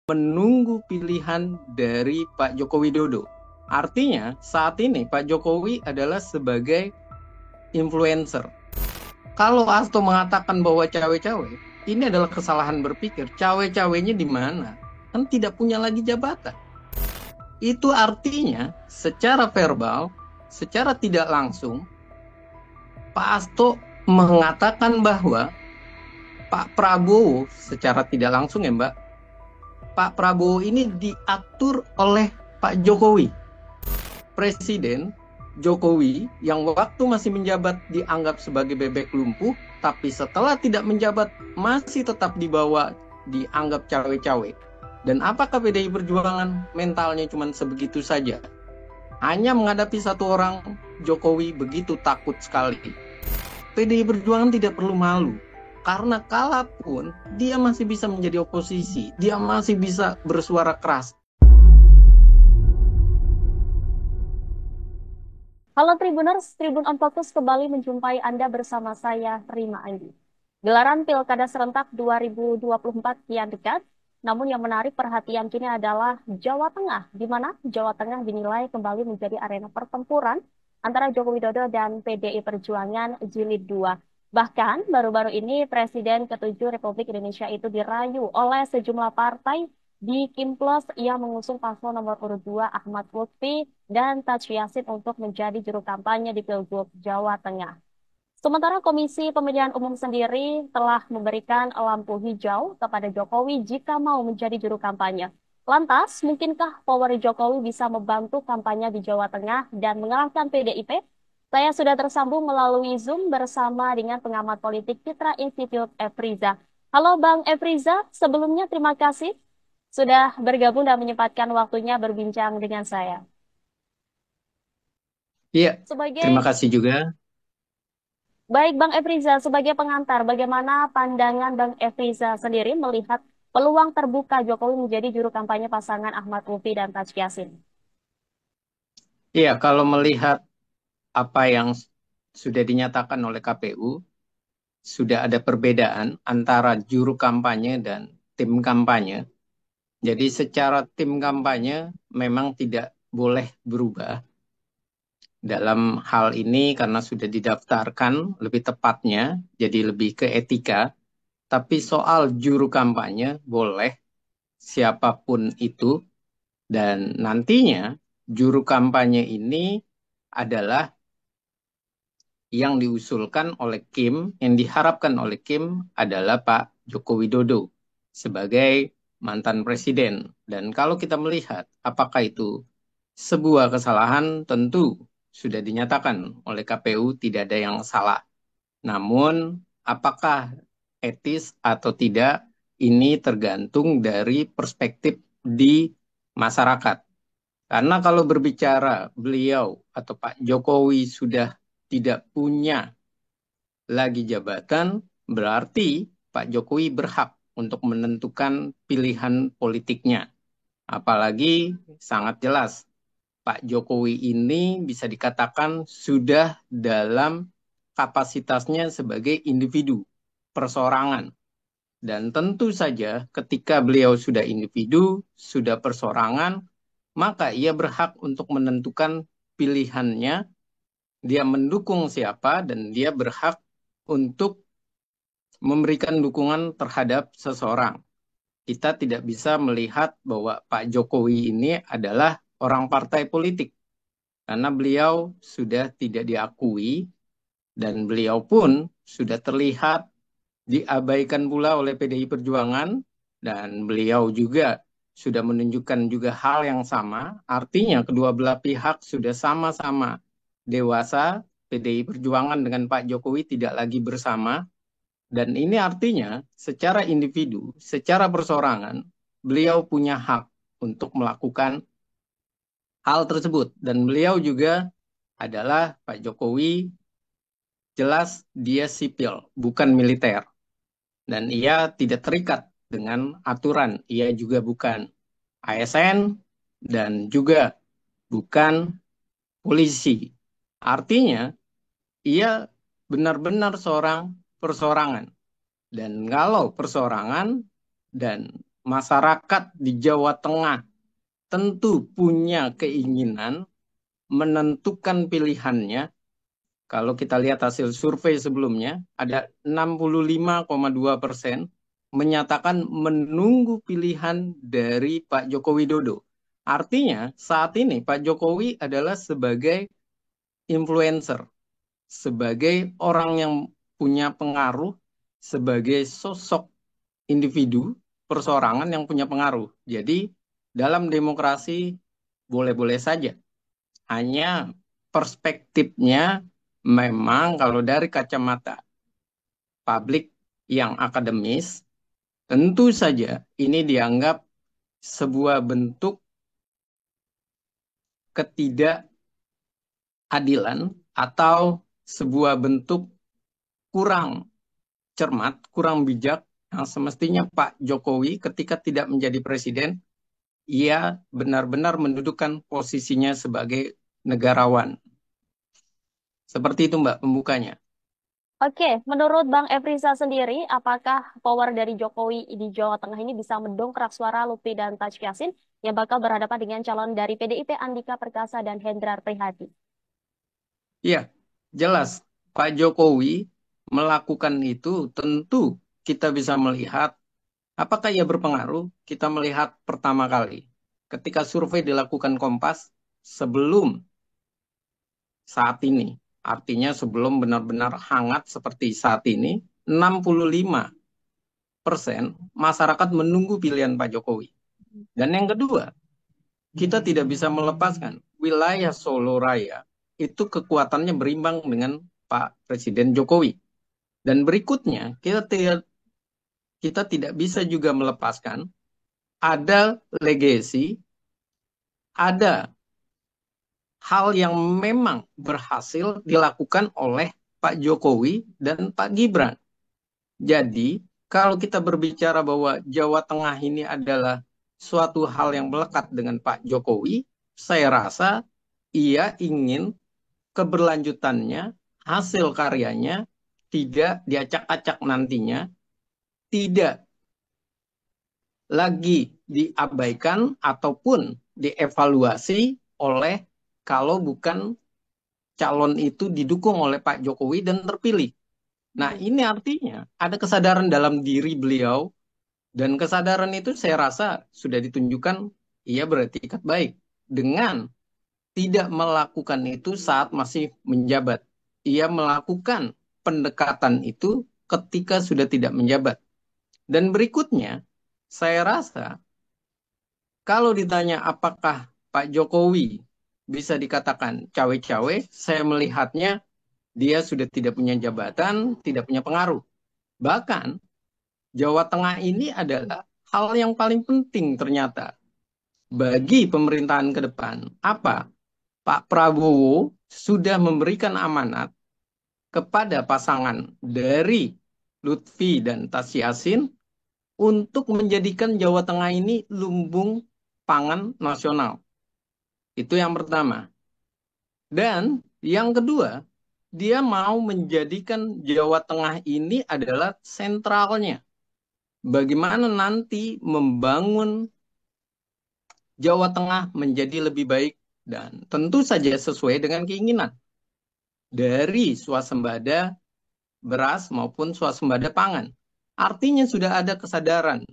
menunggu pilihan dari Pak Joko Widodo. Artinya saat ini Pak Jokowi adalah sebagai influencer. Kalau Hasto mengatakan bahwa cawe-cawe, ini adalah kesalahan berpikir. Cawe-cawenya di mana? Kan tidak punya lagi jabatan. Itu artinya secara verbal, secara tidak langsung, Pak Hasto mengatakan bahwa Pak Prabowo secara tidak langsung ya Mbak, Pak Prabowo ini diatur oleh Pak Jokowi. Presiden Jokowi yang waktu masih menjabat dianggap sebagai bebek lumpuh, tapi setelah tidak menjabat masih tetap dibawa dianggap cawe-cawe. Dan apakah PDI Perjuangan mentalnya cuma sebegitu saja? Hanya menghadapi satu orang, Jokowi begitu takut sekali. PDI Perjuangan tidak perlu malu. Karena kalaupun dia masih bisa menjadi oposisi, dia masih bisa bersuara keras. Halo Tribuners, Tribun on Focus kembali menjumpai Anda bersama saya, Rima Andi. Gelaran Pilkada Serentak 2024 kian dekat, namun yang menarik perhatian kini adalah Jawa Tengah, di mana Jawa Tengah dinilai kembali menjadi arena pertempuran antara Joko Widodo dan PDI Perjuangan Jilid 2. Bahkan baru-baru ini Presiden ke-7 Republik Indonesia itu dirayu oleh sejumlah partai di Kimplos ia mengusung paslon nomor urut 2 Ahmad Lutfi dan Taj Yassin untuk menjadi juru kampanye di Pilgub Jawa Tengah. Sementara Komisi Pemilihan Umum sendiri telah memberikan lampu hijau kepada Jokowi jika mau menjadi juru kampanye. Lantas, mungkinkah power Jokowi bisa membantu kampanye di Jawa Tengah dan mengalahkan PDIP? Saya sudah tersambung melalui Zoom bersama dengan pengamat politik Citra Institute Efriza. Halo Bang Efriza, sebelumnya terima kasih sudah bergabung dan menyempatkan waktunya berbincang dengan saya. Iya, terima Sebagai kasih juga. Baik Bang Efriza, sebagai pengantar, bagaimana pandangan Bang Efriza sendiri melihat peluang terbuka Jokowi menjadi juru kampanye pasangan Ahmad Lutfi dan Taj Yassin? Iya, kalau melihat apa yang sudah dinyatakan oleh KPU, sudah ada perbedaan antara juru kampanye dan tim kampanye. Jadi secara tim kampanye memang tidak boleh berubah dalam hal ini karena sudah didaftarkan lebih tepatnya, jadi lebih ke etika. Tapi soal juru kampanye boleh siapapun itu dan nantinya juru kampanye ini adalah yang diusulkan oleh Kim, yang diharapkan oleh Kim adalah Pak Joko Widodo sebagai mantan presiden. Dan kalau kita melihat apakah itu sebuah kesalahan, tentu sudah dinyatakan oleh KPU tidak ada yang salah. Namun apakah etis atau tidak, ini tergantung dari perspektif di masyarakat. Karena kalau berbicara beliau atau Pak Jokowi sudah tidak punya lagi jabatan, berarti Pak Jokowi berhak untuk menentukan pilihan politiknya. Apalagi sangat jelas, Pak Jokowi ini bisa dikatakan sudah dalam kapasitasnya sebagai individu, perseorangan. Dan tentu saja ketika beliau sudah individu, sudah perseorangan, maka ia berhak untuk menentukan pilihannya, dia mendukung siapa, dan dia berhak untuk memberikan dukungan terhadap seseorang. Kita tidak bisa melihat bahwa Pak Jokowi ini adalah orang partai politik, karena beliau sudah tidak diakui, dan beliau pun sudah terlihat diabaikan pula oleh PDI Perjuangan, dan beliau juga sudah menunjukkan juga hal yang sama. Artinya kedua belah pihak sudah sama-sama dewasa. PDI Perjuangan dengan Pak Jokowi tidak lagi bersama. Dan ini artinya secara individu, secara perseorangan, beliau punya hak untuk melakukan hal tersebut. Dan beliau juga adalah Pak Jokowi, jelas dia sipil, bukan militer. Dan ia tidak terikat dengan aturan. Ia juga bukan ASN dan juga bukan polisi. Artinya, ia benar-benar seorang perseorangan. Dan kalau perseorangan dan masyarakat di Jawa Tengah tentu punya keinginan menentukan pilihannya. Kalau kita lihat hasil survei sebelumnya, ada 65,2% menyatakan menunggu pilihan dari Pak Joko Widodo. Artinya saat ini Pak Jokowi adalah sebagai influencer, sebagai orang yang punya pengaruh, sebagai sosok individu, perseorangan yang punya pengaruh. Jadi dalam demokrasi boleh-boleh saja. Hanya perspektifnya memang kalau dari kacamata publik yang akademis, tentu saja ini dianggap sebuah bentuk ketidakadilan atau sebuah bentuk kurang cermat, kurang bijak, yang semestinya Pak Jokowi ketika tidak menjadi presiden, ia benar-benar mendudukan posisinya sebagai negarawan. Seperti itu Mbak pembukanya. Oke, menurut Bang Efriza sendiri, apakah power dari Jokowi di Jawa Tengah ini bisa mendongkrak suara Lutfi dan Taj Yassin yang bakal berhadapan dengan calon dari PDIP Andika Perkasa dan Hendrar Prihadi? Iya, jelas Pak Jokowi melakukan itu tentu kita bisa melihat apakah ia berpengaruh. Kita melihat pertama kali ketika survei dilakukan Kompas sebelum saat ini. Artinya sebelum benar-benar hangat seperti saat ini, 65% masyarakat menunggu pilihan Pak Jokowi. Dan yang kedua, kita tidak bisa melepaskan wilayah Solo Raya itu kekuatannya berimbang dengan Pak Presiden Jokowi. Dan berikutnya, kita tidak bisa juga melepaskan ada legasi, ada hal yang memang berhasil dilakukan oleh Pak Jokowi dan Pak Gibran. Jadi, kalau kita berbicara bahwa Jawa Tengah ini adalah suatu hal yang melekat dengan Pak Jokowi, saya rasa ia ingin keberlanjutannya, hasil karyanya tidak diacak-acak nantinya, tidak lagi diabaikan ataupun dievaluasi oleh kalau bukan calon itu didukung oleh Pak Jokowi dan terpilih. Nah, ini artinya ada kesadaran dalam diri beliau dan kesadaran itu saya rasa sudah ditunjukkan ia beretikat baik dengan tidak melakukan itu saat masih menjabat. Ia melakukan pendekatan itu ketika sudah tidak menjabat. Dan berikutnya, saya rasa kalau ditanya apakah Pak Jokowi bisa dikatakan cawe-cawe, saya melihatnya dia sudah tidak punya jabatan, tidak punya pengaruh. Bahkan Jawa Tengah ini adalah hal yang paling penting ternyata bagi pemerintahan ke depan. Apa? Pak Prabowo sudah memberikan amanat kepada pasangan dari Lutfi dan Tas Yassin untuk menjadikan Jawa Tengah ini lumbung pangan nasional. Itu yang pertama. Dan yang kedua, dia mau menjadikan Jawa Tengah ini adalah sentralnya. Bagaimana nanti membangun Jawa Tengah menjadi lebih baik dan tentu saja sesuai dengan keinginan dari swasembada beras maupun swasembada pangan. Artinya sudah ada kesadaran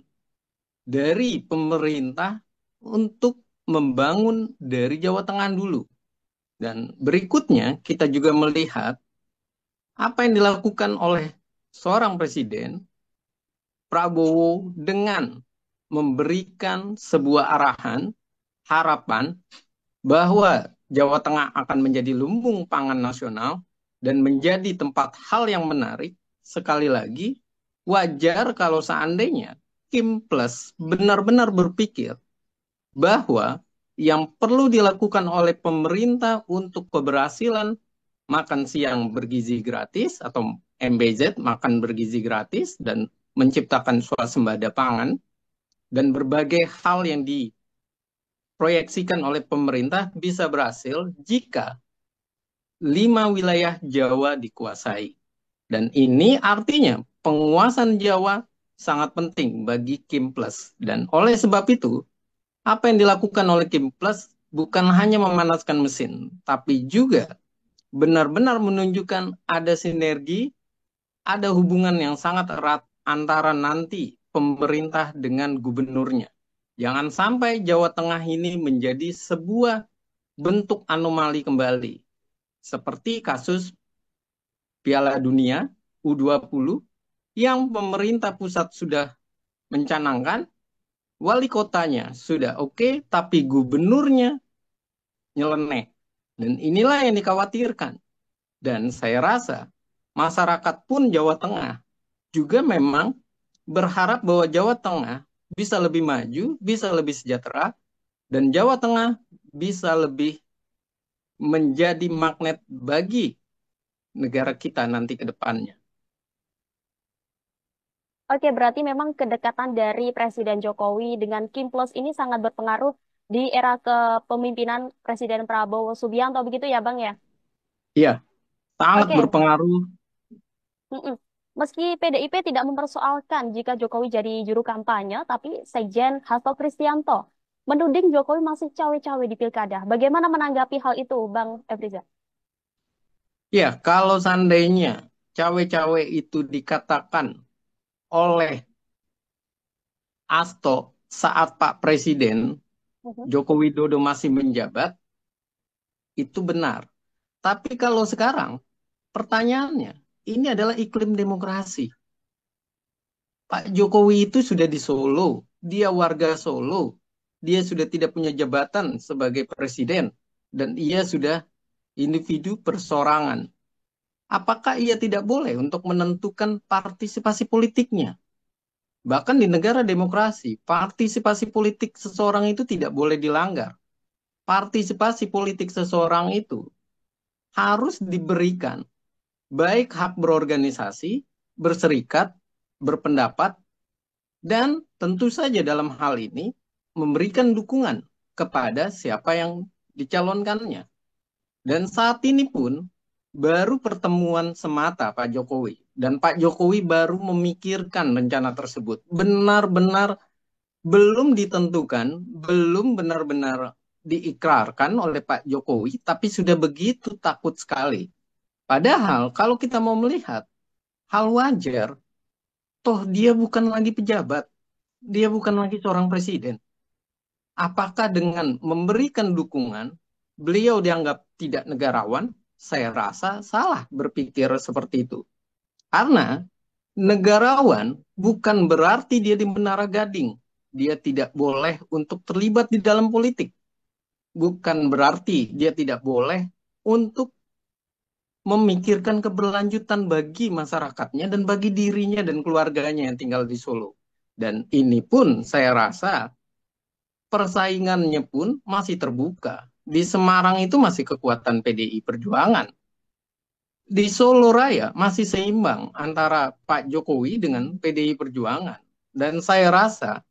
dari pemerintah untuk membangun dari Jawa Tengah dulu. Dan berikutnya kita juga melihat apa yang dilakukan oleh seorang presiden Prabowo dengan memberikan sebuah arahan, harapan bahwa Jawa Tengah akan menjadi lumbung pangan nasional dan menjadi tempat hal yang menarik. Sekali lagi, wajar kalau seandainya Kim Plus benar-benar berpikir bahwa yang perlu dilakukan oleh pemerintah untuk keberhasilan makan siang bergizi gratis atau MBZ, makan bergizi gratis, dan menciptakan swasembada pangan, dan berbagai hal yang diproyeksikan oleh pemerintah bisa berhasil jika 5 wilayah Jawa dikuasai. Dan ini artinya penguasaan Jawa sangat penting bagi Kim Plus. Dan oleh sebab itu, apa yang dilakukan oleh Kim Plus bukan hanya memanaskan mesin, tapi juga benar-benar menunjukkan ada sinergi, ada hubungan yang sangat erat antara nanti pemerintah dengan gubernurnya. Jangan sampai Jawa Tengah ini menjadi sebuah bentuk anomali kembali. Seperti kasus Piala Dunia U20 yang pemerintah pusat sudah mencanangkan, wali kotanya sudah oke, tapi gubernurnya nyeleneh. Dan inilah yang dikhawatirkan. Dan saya rasa masyarakat pun Jawa Tengah juga memang berharap bahwa Jawa Tengah bisa lebih maju, bisa lebih sejahtera, dan Jawa Tengah bisa lebih menjadi magnet bagi negara kita nanti ke depannya. Oke, berarti memang kedekatan dari Presiden Jokowi dengan Kim Plus ini sangat berpengaruh di era kepemimpinan Presiden Prabowo Subianto, begitu ya, Bang ya? Iya, sangat Oke, berpengaruh. mm-mm. Meski PDIP tidak mempersoalkan jika Jokowi jadi juru kampanye, tapi Sekjen Hasto Kristianto menuding Jokowi masih cawe-cawe di pilkada. Bagaimana menanggapi hal itu, Bang Efriza? Ya, kalau seandainya cawe-cawe itu dikatakan oleh Hasto saat Pak Presiden Mhm. Joko Widodo masih menjabat, itu benar. Tapi kalau sekarang, pertanyaannya, ini adalah iklim demokrasi. Pak Jokowi itu sudah di Solo, dia warga Solo, dia sudah tidak punya jabatan sebagai presiden, dan ia sudah individu persorangan. Apakah ia tidak boleh untuk menentukan partisipasi politiknya? Bahkan di negara demokrasi, partisipasi politik seseorang itu tidak boleh dilanggar. Partisipasi politik seseorang itu harus diberikan baik hak berorganisasi, berserikat, berpendapat, dan tentu saja dalam hal ini memberikan dukungan kepada siapa yang dicalonkannya. Dan saat ini pun baru pertemuan semata Pak Jokowi. Dan Pak Jokowi baru memikirkan rencana tersebut. Benar-benar belum ditentukan, belum benar-benar diikrarkan oleh Pak Jokowi, tapi sudah begitu takut sekali. Padahal kalau kita mau melihat hal wajar, toh dia bukan lagi pejabat, dia bukan lagi seorang presiden. Apakah dengan memberikan dukungan, beliau dianggap tidak negarawan? Saya rasa salah berpikir seperti itu. Karena negarawan bukan berarti dia di Menara Gading. Dia tidak boleh untuk terlibat di dalam politik. Bukan berarti dia tidak boleh untuk memikirkan keberlanjutan bagi masyarakatnya dan bagi dirinya dan keluarganya yang tinggal di Solo. Dan ini pun saya rasa persaingannya pun masih terbuka. Di Semarang itu masih kekuatan PDI Perjuangan. Di Solo Raya masih seimbang antara Pak Jokowi dengan PDI Perjuangan. Dan saya rasa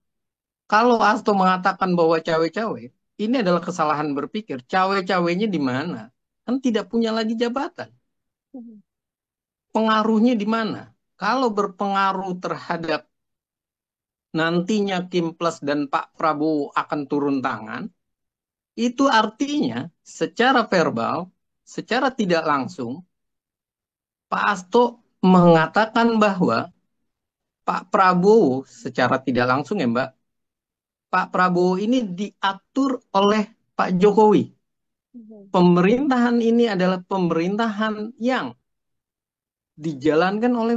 kalau Hasto mengatakan bahwa cawe-cawe, ini adalah kesalahan berpikir. Cawe-cawenya di mana? Kan tidak punya lagi jabatan. Mhm. Pengaruhnya di mana? Kalau berpengaruh terhadap nantinya Kim Plus dan Pak Prabowo akan turun tangan, itu artinya secara verbal, secara tidak langsung, Pak Hasto mengatakan bahwa Pak Prabowo secara tidak langsung ya Mbak, Pak Prabowo ini diatur oleh Pak Jokowi. Mhm. Pemerintahan ini adalah pemerintahan yang dijalankan oleh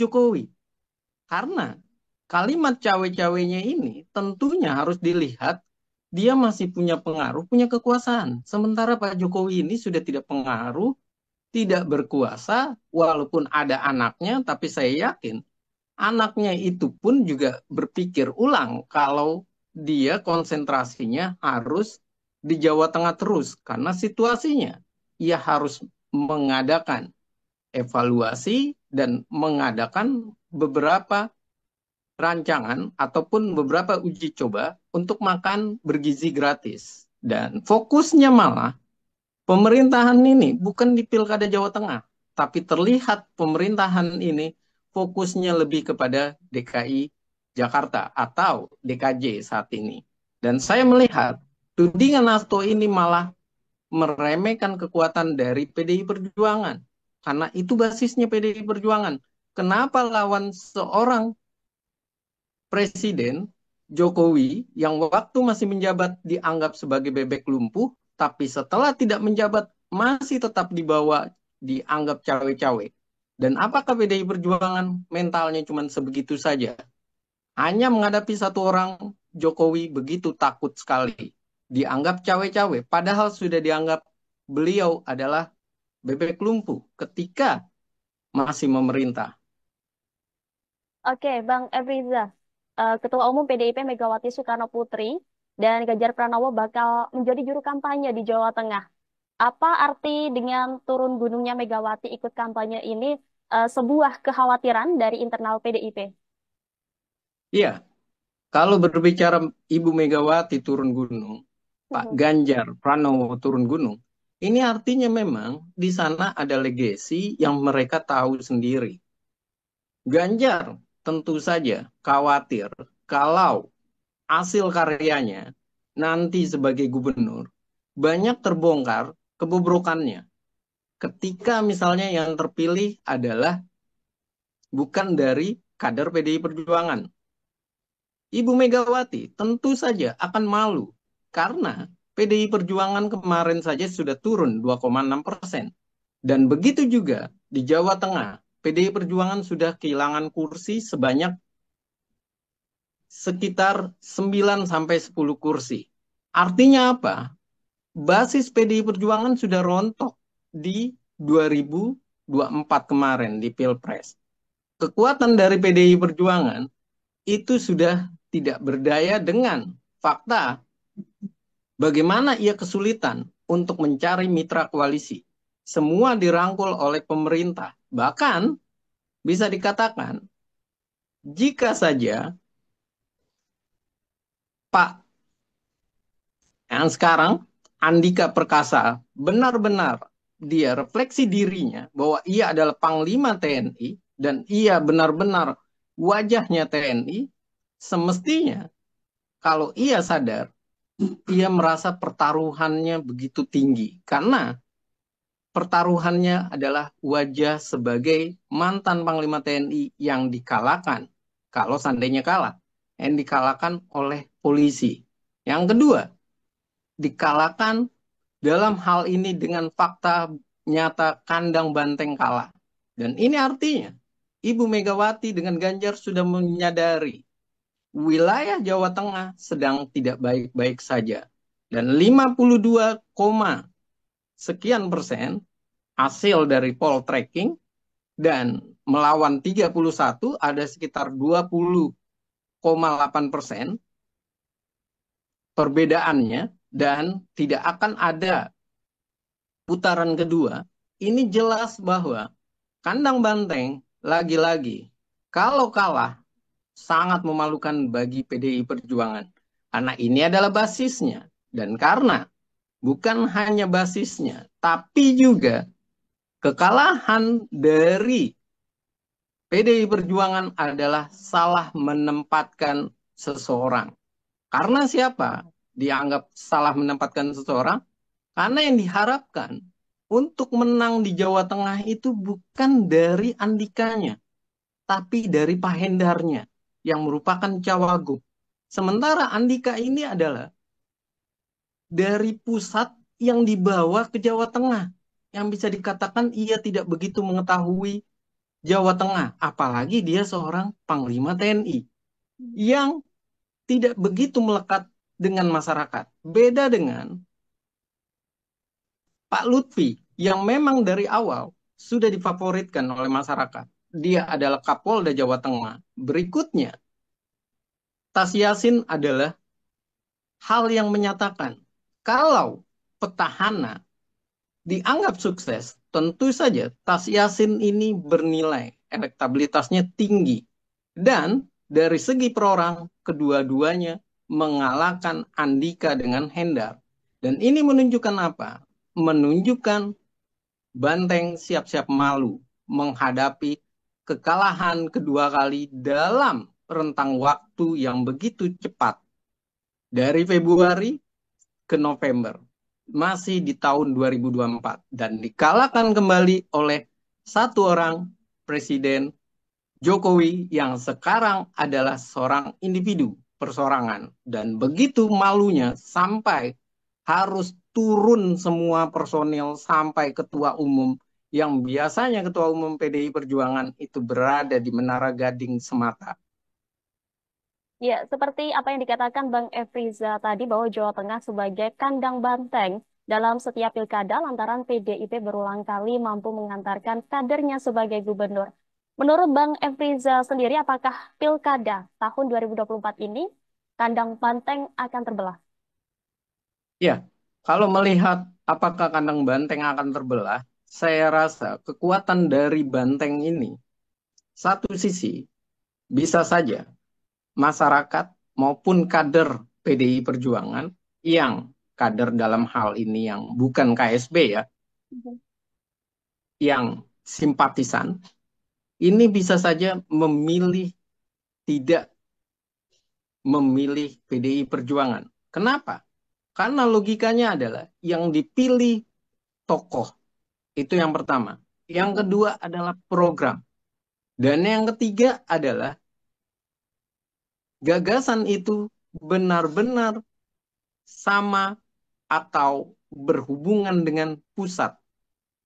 Jokowi. Karena kalimat cawe-cawenya ini tentunya harus dilihat dia masih punya pengaruh, punya kekuasaan. Sementara Pak Jokowi ini sudah tidak pengaruh, tidak berkuasa, walaupun ada anaknya, tapi saya yakin anaknya itu pun juga berpikir ulang kalau dia konsentrasinya harus di Jawa Tengah terus, karena situasinya ia harus mengadakan evaluasi dan mengadakan beberapa rancangan ataupun beberapa uji coba untuk makan bergizi gratis. Dan fokusnya malah pemerintahan ini bukan di Pilkada Jawa Tengah, tapi terlihat pemerintahan ini fokusnya lebih kepada DKI Jakarta atau DKJ saat ini. Dan saya melihat tudingan Hasto ini malah meremehkan kekuatan dari PDI Perjuangan. Karena itu basisnya PDI Perjuangan. Kenapa lawan seorang Presiden Jokowi yang waktu masih menjabat dianggap sebagai bebek lumpuh, tapi setelah tidak menjabat masih tetap dibawa dianggap cawe-cawe. Dan apakah PDI Perjuangan mentalnya cuma sebegitu saja? Hanya menghadapi satu orang, Jokowi begitu takut sekali. Dianggap cawe-cawe, padahal sudah dianggap beliau adalah bebek lumpuh ketika masih memerintah. Oke, Bang Efriza, Ketua Umum PDIP Megawati Soekarno Putri dan Ganjar Pranowo bakal menjadi juru kampanye di Jawa Tengah. Apa arti dengan turun gunungnya Megawati ikut kampanye ini sebuah kekhawatiran dari internal PDIP? Iya, kalau berbicara Ibu Megawati turun gunung, Pak Mhm. Ganjar Pranowo turun gunung, ini artinya memang di sana ada legasi yang mereka tahu sendiri. Ganjar tentu saja khawatir kalau hasil karyanya nanti sebagai gubernur banyak terbongkar kebobrokannya. Ketika misalnya yang terpilih adalah bukan dari kader PDI Perjuangan. Ibu Megawati tentu saja akan malu karena PDI Perjuangan kemarin saja sudah turun 2,6%. Dan begitu juga di Jawa Tengah, PDI Perjuangan sudah kehilangan kursi sebanyak sekitar 9 sampai 10 kursi. Artinya apa? Basis PDI Perjuangan sudah rontok di 2024 kemarin di Pilpres. Kekuatan dari PDI Perjuangan itu sudah tidak berdaya dengan fakta bagaimana ia kesulitan untuk mencari mitra koalisi. Semua dirangkul oleh pemerintah. Bahkan bisa dikatakan jika saja Pak yang sekarang Andika Perkasa benar-benar dia refleksi dirinya bahwa ia adalah Panglima TNI dan ia benar-benar wajahnya TNI, semestinya kalau ia sadar, ia merasa pertaruhannya begitu tinggi. Karena pertaruhannya adalah wajah sebagai mantan Panglima TNI yang dikalahkan, kalau seandainya kalah, yang dikalahkan oleh polisi. Yang kedua, dikalahkan dalam hal ini dengan fakta nyata kandang banteng kalah. Dan ini artinya Ibu Megawati dengan Ganjar sudah menyadari wilayah Jawa Tengah sedang tidak baik-baik saja. Dan 52, sekian persen hasil dari poll tracking dan melawan 31 ada sekitar 20,8% perbedaannya dan tidak akan ada putaran kedua. Ini jelas bahwa kandang banteng lagi-lagi kalau kalah sangat memalukan bagi PDI Perjuangan. Karena ini adalah basisnya. Dan karena bukan hanya basisnya, tapi juga kekalahan dari PDI Perjuangan adalah salah menempatkan seseorang. Karena siapa dianggap salah menempatkan seseorang? Karena yang diharapkan untuk menang di Jawa Tengah itu bukan dari Andikanya, tapi dari Pak Hendarnya yang merupakan cawagup. Sementara Andika ini adalah dari pusat yang dibawa ke Jawa Tengah, yang bisa dikatakan ia tidak begitu mengetahui Jawa Tengah, apalagi dia seorang Panglima TNI yang tidak begitu melekat dengan masyarakat. Beda dengan Pak Lutfi yang memang dari awal sudah difavoritkan oleh masyarakat. Dia adalah Kapolda Jawa Tengah. Berikutnya, Tas Yassin adalah hal yang menyatakan kalau petahana dianggap sukses, tentu saja Tas Yassin ini bernilai elektabilitasnya tinggi. Dan dari segi perorang, kedua-duanya mengalahkan Andika dengan Hendar. Dan ini menunjukkan apa? Menunjukkan Banteng siap-siap malu menghadapi kekalahan kedua kali dalam rentang waktu yang begitu cepat. Dari Februari ke November. Masih di tahun 2024. Dan dikalahkan kembali oleh satu orang Presiden Jokowi yang sekarang adalah seorang individu persorangan. Dan begitu malunya sampai harus turun semua personil sampai ketua umum yang biasanya ketua umum PDI Perjuangan itu berada di Menara Gading semata. Ya, seperti apa yang dikatakan Bang Efriza tadi bahwa Jawa Tengah sebagai kandang banteng dalam setiap pilkada lantaran PDIP berulang kali mampu mengantarkan kadernya sebagai gubernur. Menurut Bang Efriza sendiri, apakah pilkada tahun 2024 ini kandang banteng akan terbelah? Ya, kalau melihat apakah kandang banteng akan terbelah, saya rasa kekuatan dari banteng ini, satu sisi bisa saja masyarakat maupun kader PDI Perjuangan yang kader dalam hal ini yang bukan KSB ya, Mhm. yang simpatisan, ini bisa saja memilih tidak memilih PDI Perjuangan. Kenapa? Karena logikanya adalah yang dipilih tokoh. Itu yang pertama. Yang Mhm. kedua adalah program. Dan yang ketiga adalah gagasan itu benar-benar sama atau berhubungan dengan pusat.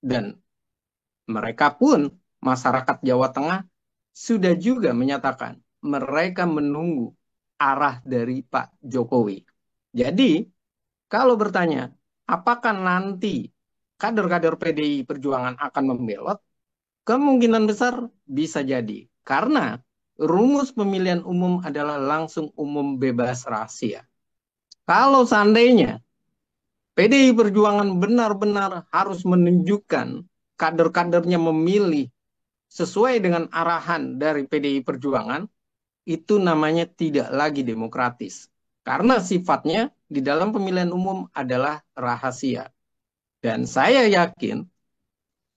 Dan mereka pun, masyarakat Jawa Tengah, sudah juga menyatakan mereka menunggu arah dari Pak Jokowi. Jadi, kalau bertanya, apakah nanti kader-kader PDI Perjuangan akan membelot? Kemungkinan besar bisa jadi. Karena rumus pemilihan umum adalah langsung umum bebas rahasia. Kalau seandainya PDI Perjuangan benar-benar harus menunjukkan kader-kadernya memilih sesuai dengan arahan dari PDI Perjuangan, itu namanya tidak lagi demokratis. Karena sifatnya di dalam pemilihan umum adalah rahasia. Dan saya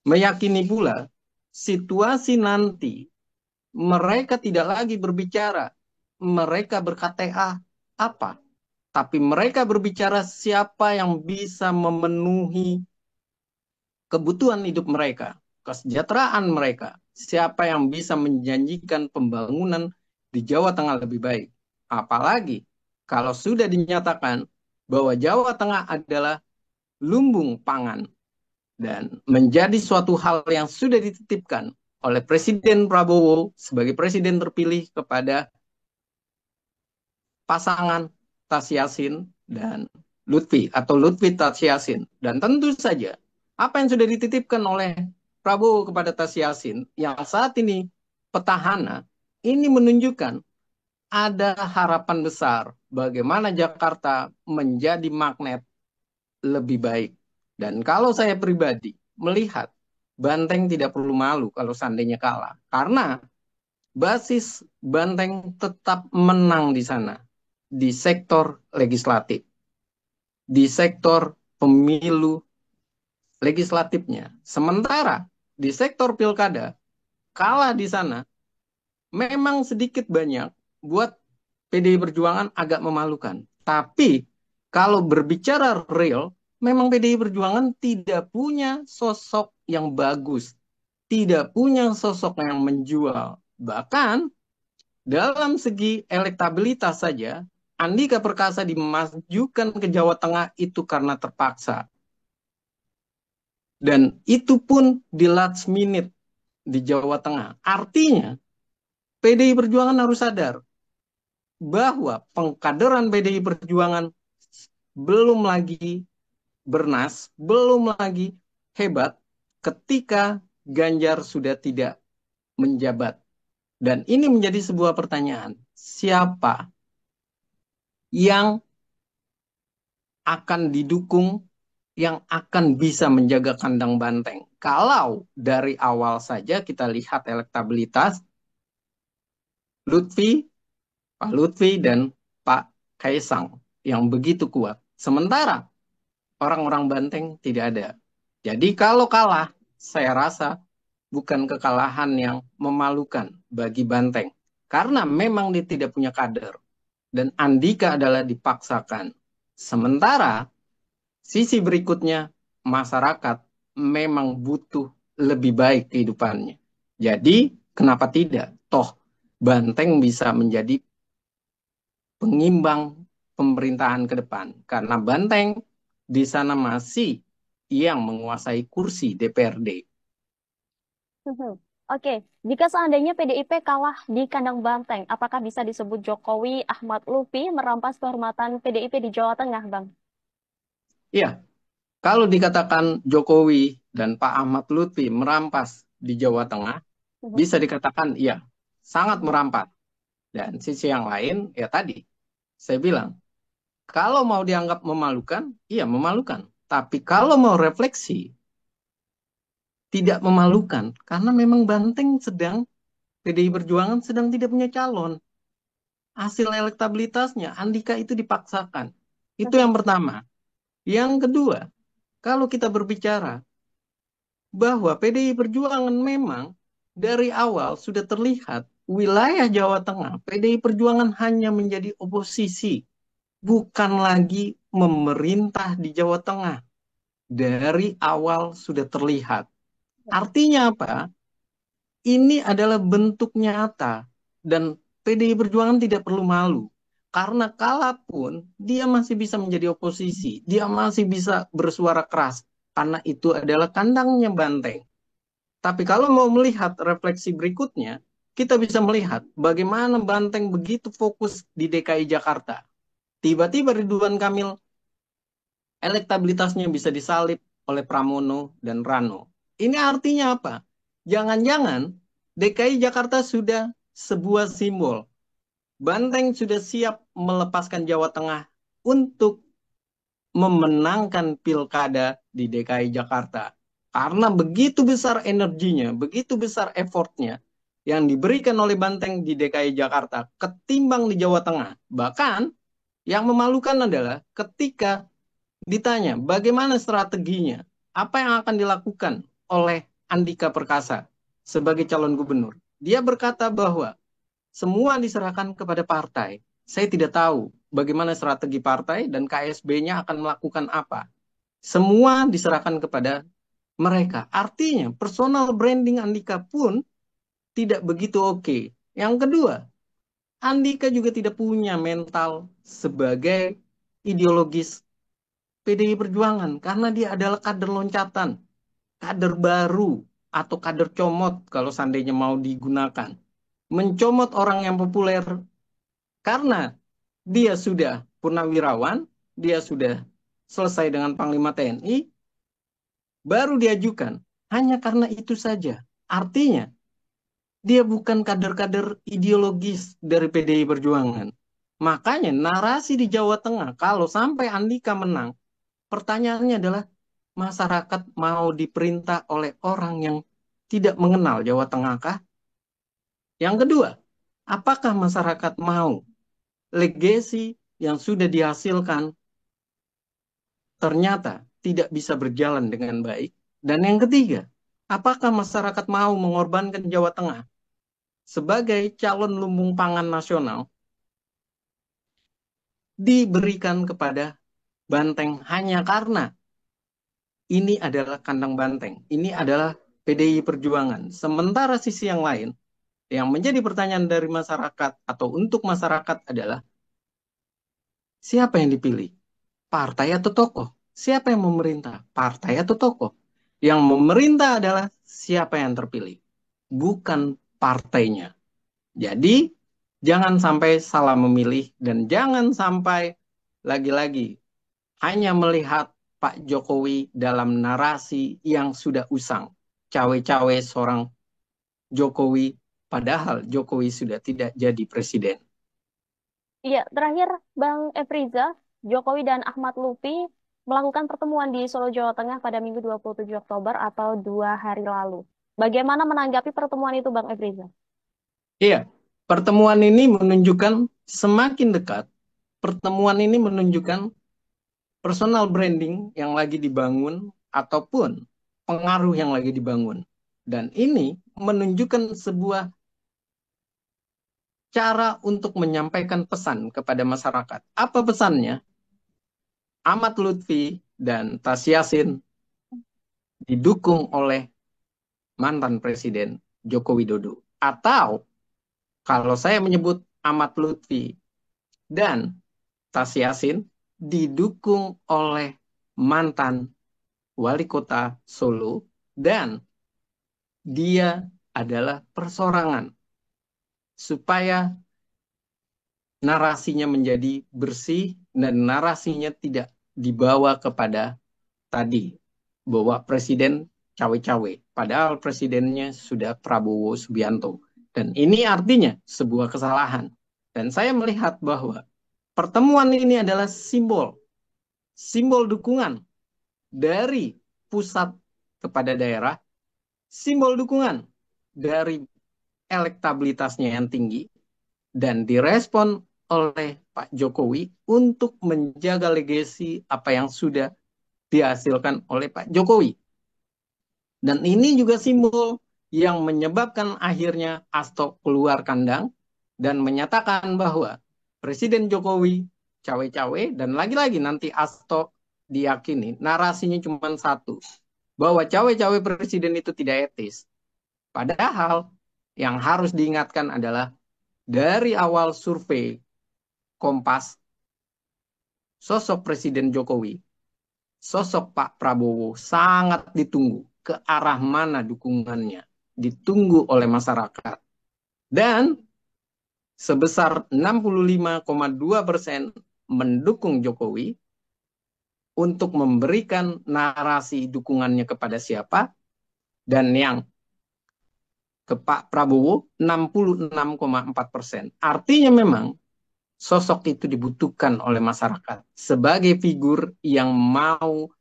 meyakini pula, situasi nanti mereka tidak lagi berbicara, mereka berkata apa, tapi mereka berbicara siapa yang bisa memenuhi kebutuhan hidup mereka, kesejahteraan mereka, siapa yang bisa menjanjikan pembangunan di Jawa Tengah lebih baik. Apalagi kalau sudah dinyatakan bahwa Jawa Tengah adalah lumbung pangan dan menjadi suatu hal yang sudah dititipkan oleh Presiden Prabowo sebagai presiden terpilih kepada pasangan Tasyasin dan Lutfi atau Lutfi Tasyasin. Dan tentu saja apa yang sudah dititipkan oleh Prabowo kepada Tasyasin yang saat ini petahana, ini menunjukkan ada harapan besar bagaimana Jakarta menjadi magnet lebih baik. Dan kalau saya pribadi melihat Banteng tidak perlu malu kalau seandainya kalah. Karena basis Banteng tetap menang di sana. Di sektor legislatif. Di sektor pemilu legislatifnya. Sementara di sektor pilkada, kalah di sana, memang sedikit banyak buat PDI Perjuangan agak memalukan. Tapi kalau berbicara real, memang PDI Perjuangan tidak punya sosok yang bagus, tidak punya sosok yang menjual. Bahkan dalam segi elektabilitas saja, Andika Perkasa dimajukan ke Jawa Tengah itu karena terpaksa. Dan itu pun di last minute di Jawa Tengah. Artinya, PDI Perjuangan harus sadar bahwa pengkaderan PDI Perjuangan belum lagi bernas, belum lagi hebat ketika Ganjar sudah tidak menjabat. Dan ini menjadi sebuah pertanyaan. Siapa yang akan didukung, yang akan bisa menjaga kandang banteng? Kalau dari awal saja kita lihat elektabilitas, Lutfi, Pak Lutfi, dan Pak Kaisang yang begitu kuat. Sementara orang-orang banteng tidak ada. Jadi kalau kalah, saya rasa bukan kekalahan yang memalukan bagi Banteng. Karena memang dia tidak punya kader. Dan Andika adalah dipaksakan. Sementara sisi berikutnya, masyarakat memang butuh lebih baik kehidupannya. Jadi, kenapa tidak? Toh, Banteng bisa menjadi pengimbang pemerintahan ke depan. Karena Banteng di sana masih yang menguasai kursi DPRD. Mhm. Oke, jika seandainya PDIP kalah di kandang banteng, apakah bisa disebut Jokowi Ahmad Lutfi merampas kehormatan PDIP di Jawa Tengah, Bang? Iya, kalau dikatakan Jokowi dan Pak Ahmad Lutfi merampas di Jawa Tengah, Mhm. bisa dikatakan iya, sangat merampas. Dan sisi yang lain, ya tadi, saya bilang, kalau mau dianggap memalukan, iya memalukan. Tapi kalau mau refleksi, tidak memalukan. Karena memang Banteng sedang, PDI Perjuangan sedang tidak punya calon. Hasil elektabilitasnya, Andika itu dipaksakan. Itu Mhm. yang pertama. Yang kedua, kalau kita berbicara bahwa PDI Perjuangan memang dari awal sudah terlihat wilayah Jawa Tengah, PDI Perjuangan hanya menjadi oposisi, bukan lagi memerintah di Jawa Tengah. Dari awal sudah terlihat. Artinya apa? Ini adalah bentuk nyata dan PDI Perjuangan tidak perlu malu. Karena kalaupun dia masih bisa menjadi oposisi, dia masih bisa bersuara keras karena itu adalah kandangnya Banteng. Tapi kalau mau melihat refleksi berikutnya, kita bisa melihat bagaimana Banteng begitu fokus di DKI Jakarta. Tiba-tiba Ridwan Kamil elektabilitasnya bisa disalib oleh Pramono dan Rano. Ini artinya apa? Jangan-jangan DKI Jakarta sudah sebuah simbol. Banteng sudah siap melepaskan Jawa Tengah untuk memenangkan pilkada di DKI Jakarta. Karena begitu besar energinya, begitu besar effortnya yang diberikan oleh Banteng di DKI Jakarta ketimbang di Jawa Tengah. Bahkan yang memalukan adalah ketika ditanya bagaimana strateginya, apa yang akan dilakukan oleh Andika Perkasa sebagai calon gubernur. Dia berkata bahwa semua diserahkan kepada partai. Saya tidak tahu bagaimana strategi partai dan KSB-nya akan melakukan apa. Semua diserahkan kepada mereka. Artinya personal branding Andika pun tidak begitu oke. Yang kedua, Andika juga tidak punya mental sebagai ideologis PDI Perjuangan karena dia adalah kader loncatan, kader baru atau kader comot kalau seandainya mau digunakan. Mencomot orang yang populer karena dia sudah purnawirawan, dia sudah selesai dengan Panglima TNI, baru diajukan. Hanya karena itu saja. Artinya, dia bukan kader-kader ideologis dari PDI Perjuangan. Makanya narasi di Jawa Tengah, kalau sampai Andika menang, pertanyaannya adalah, masyarakat mau diperintah oleh orang yang tidak mengenal Jawa Tengah kah? Yang kedua, apakah masyarakat mau legasi yang sudah dihasilkan ternyata tidak bisa berjalan dengan baik? Dan yang ketiga, apakah masyarakat mau mengorbankan Jawa Tengah sebagai calon lumbung pangan nasional diberikan kepada Banteng hanya karena ini adalah kandang Banteng, ini adalah PDI Perjuangan. Sementara sisi yang lain, yang menjadi pertanyaan dari masyarakat atau untuk masyarakat adalah siapa yang dipilih? Partai atau tokoh? Siapa yang memerintah? Partai atau tokoh? Yang memerintah adalah siapa yang terpilih, bukan partainya. Jadi, jangan sampai salah memilih dan jangan sampai lagi-lagi hanya melihat Pak Jokowi dalam narasi yang sudah usang. Cawe-cawe seorang Jokowi, padahal Jokowi sudah tidak jadi presiden. Iya, terakhir Bang Efriza, Jokowi dan Ahmad Lutfi melakukan pertemuan di Solo, Jawa Tengah pada Minggu 27 Oktober atau 2 hari lalu. Bagaimana menanggapi pertemuan itu, Bang Efriza? Iya, pertemuan ini menunjukkan semakin dekat. Pertemuan ini menunjukkan personal branding yang lagi dibangun ataupun pengaruh yang lagi dibangun. Dan ini menunjukkan sebuah cara untuk menyampaikan pesan kepada masyarakat. Apa pesannya? Ahmad Lutfi dan Tas Yassin didukung oleh mantan Presiden Joko Widodo. Atau kalau saya menyebut Ahmad Lutfi dan Tas Yassin didukung oleh mantan wali kota Solo dan dia adalah persorangan supaya narasinya menjadi bersih dan narasinya tidak dibawa kepada tadi bahwa presiden cawe-cawe. Padahal presidennya sudah Prabowo Subianto. Dan ini artinya sebuah kesalahan. Dan saya melihat bahwa pertemuan ini adalah simbol dukungan dari pusat kepada daerah, simbol dukungan dari elektabilitasnya yang tinggi, dan direspon oleh Pak Jokowi untuk menjaga legasi apa yang sudah dihasilkan oleh Pak Jokowi. Dan ini juga simbol yang menyebabkan akhirnya Hasto keluar kandang dan menyatakan bahwa Presiden Jokowi cawe-cawe, dan lagi-lagi nanti Hasto diyakini narasinya cuma satu, bahwa cawe-cawe presiden itu tidak etis. Padahal yang harus diingatkan adalah dari awal survei Kompas, sosok Presiden Jokowi, sosok Pak Prabowo sangat ditunggu. Ke arah mana dukungannya ditunggu oleh masyarakat. Dan sebesar 65,2% mendukung Jokowi untuk memberikan narasi dukungannya kepada siapa, dan yang ke Pak Prabowo 66,4%. Artinya memang sosok itu dibutuhkan oleh masyarakat sebagai figur yang mau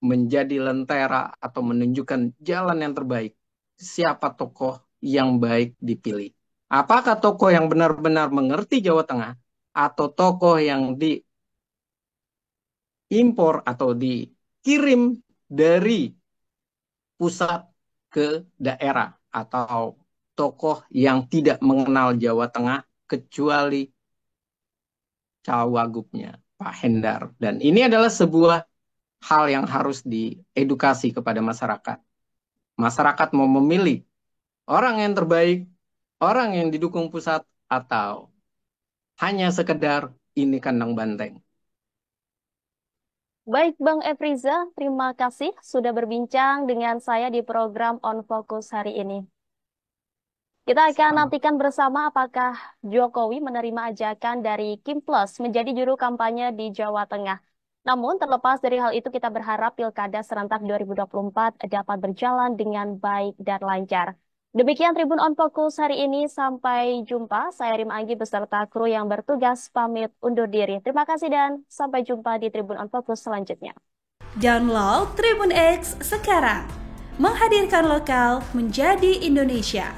menjadi lentera atau menunjukkan jalan yang terbaik. Siapa tokoh yang baik dipilih? Apakah tokoh yang benar-benar mengerti Jawa Tengah atau tokoh yang diimpor atau dikirim dari pusat ke daerah, atau tokoh yang tidak mengenal Jawa Tengah kecuali cawagupnya Pak Hendar. Dan ini adalah sebuah hal yang harus diedukasi kepada masyarakat. Masyarakat mau memilih orang yang terbaik, orang yang didukung pusat, atau hanya sekedar ini kandang banteng. Baik Bang Efriza, terima kasih sudah berbincang dengan saya di program On Focus hari ini. Kita akan Sama. nantikan bersama apakah Jokowi menerima ajakan dari Kim Plus menjadi juru kampanye di Jawa Tengah. Namun terlepas dari hal itu kita berharap Pilkada serentak 2024 dapat berjalan dengan baik dan lancar. Demikian Tribun On Focus hari ini, sampai jumpa. Saya Rim Anggi beserta kru yang bertugas pamit undur diri. Terima kasih dan sampai jumpa di Tribun On Focus selanjutnya. Download Tribun X sekarang. Menghadirkan lokal menjadi Indonesia.